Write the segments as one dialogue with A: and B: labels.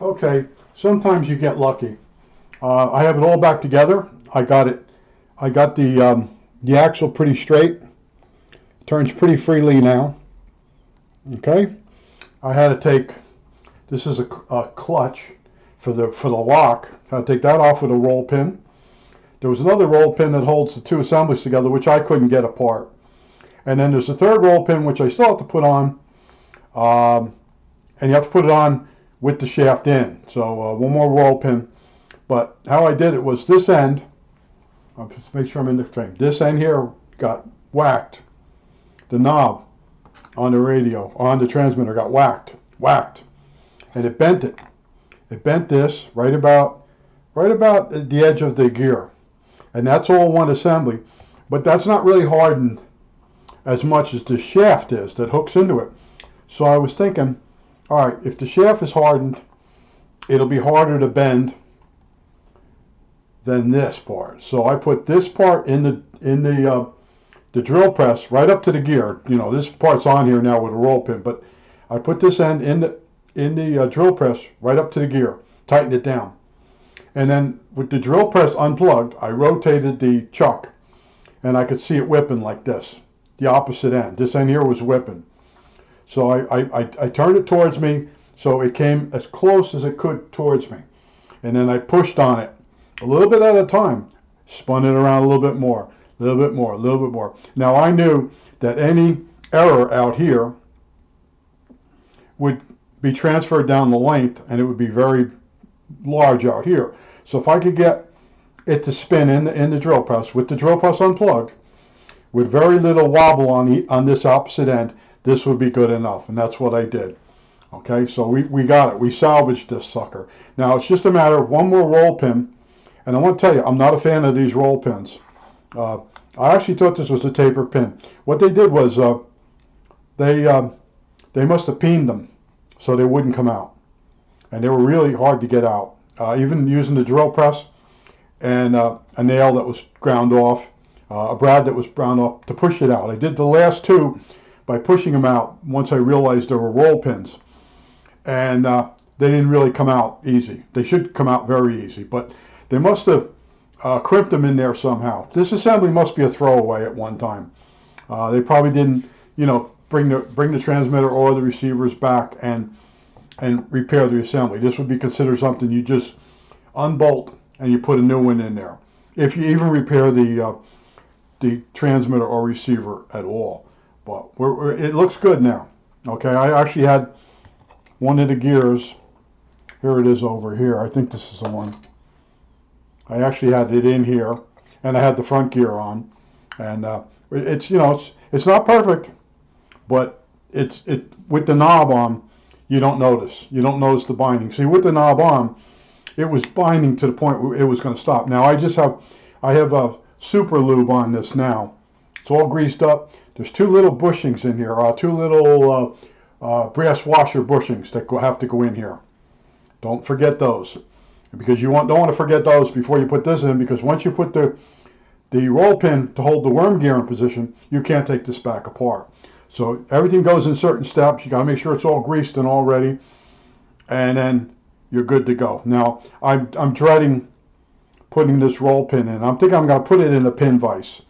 A: Okay, sometimes you get lucky. I have it all back together. I got it. I got the axle pretty straight. Turns pretty freely now. Okay. I had to take. This is a clutch for the lock. I had to take that off with a roll pin. There was another roll pin that holds the two assemblies together, which I couldn't get apart. And then there's a third roll pin, which I still have to put on. And you have to put it on with the shaft in. So one more roll pin. But how I did it was this end. I'll just make sure I'm in the frame. This end here got whacked. The knob on the radio, on the transmitter, got whacked. And it bent it. It bent this right about the edge of the gear. And that's all one assembly. But that's not really hardened as much as the shaft is that hooks into it. So I was thinking, all right, if the shaft is hardened, it'll be harder to bend than this part. So I put this part in the drill press right up to the gear. You know, this part's on here now with a roll pin, but I put this end in the drill press right up to the gear, tightened it down. And then with the drill press unplugged, I rotated the chuck and I could see it whipping like this, the opposite end. This end here was whipping. So I turned it towards me so it came as close as it could towards me. And then I pushed on it a little bit at a time, spun it around a little bit more, a little bit more, a little bit more. Now I knew that any error out here would be transferred down the length and it would be very large out here. So if I could get it to spin in the drill press with the drill press unplugged with very little wobble on this opposite end, this would be good enough, and that's what I did. Okay, so we got it. We salvaged this sucker. Now it's just a matter of one more roll pin, and I want to tell you, I'm not a fan of these roll pins. I actually thought this was a taper pin. What they did was they must have peened them so they wouldn't come out, and they were really hard to get out. Even using the drill press and a nail that was ground off, a brad that was ground off to push it out. I did the last two by pushing them out once I realized there were roll pins, and they didn't really come out easy. They should come out very easy, but they must have crimped them in there somehow. This assembly must be a throwaway at one time. They probably didn't, you know, bring the transmitter or the receivers back and repair the assembly. This would be considered something you just unbolt and you put a new one in there, if you even repair the transmitter or receiver at all. But it looks good now. Okay, I actually had one of the gears. Here it is over here. I think this is the one. I actually had it in here, and I had the front gear on, and it's, you know, it's not perfect, but it with the knob on, you don't notice. You don't notice the binding. See, with the knob on, it was binding to the point where it was going to stop. Now I have a super lube on this now. It's all greased up. There's two little bushings in here, two little brass washer bushings that have to go in here. Don't forget those, because don't want to forget those before you put this in, because once you put the roll pin to hold the worm gear in position, you can't take this back apart. So everything goes in certain steps. You got to make sure it's all greased and all ready, and then you're good to go. Now I'm dreading putting this roll pin in. I'm thinking I'm going to put it in a pin vise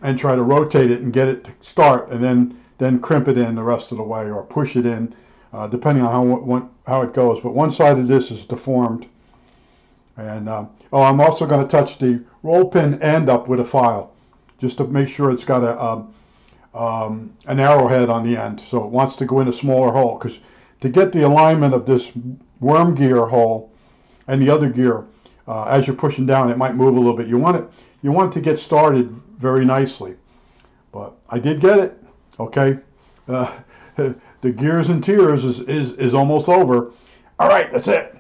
A: and try to rotate it and get it to start, and then crimp it in the rest of the way, or push it in, depending on how it goes. But one side of this is deformed, and I'm also going to touch the roll pin end up with a file, just to make sure it's got an arrowhead on the end, so it wants to go in a smaller hole. Because to get the alignment of this worm gear hole and the other gear, as you're pushing down, it might move a little bit. You want it to get started very nicely, but I did get it. Okay, the gears and tears is almost over. All right, that's it.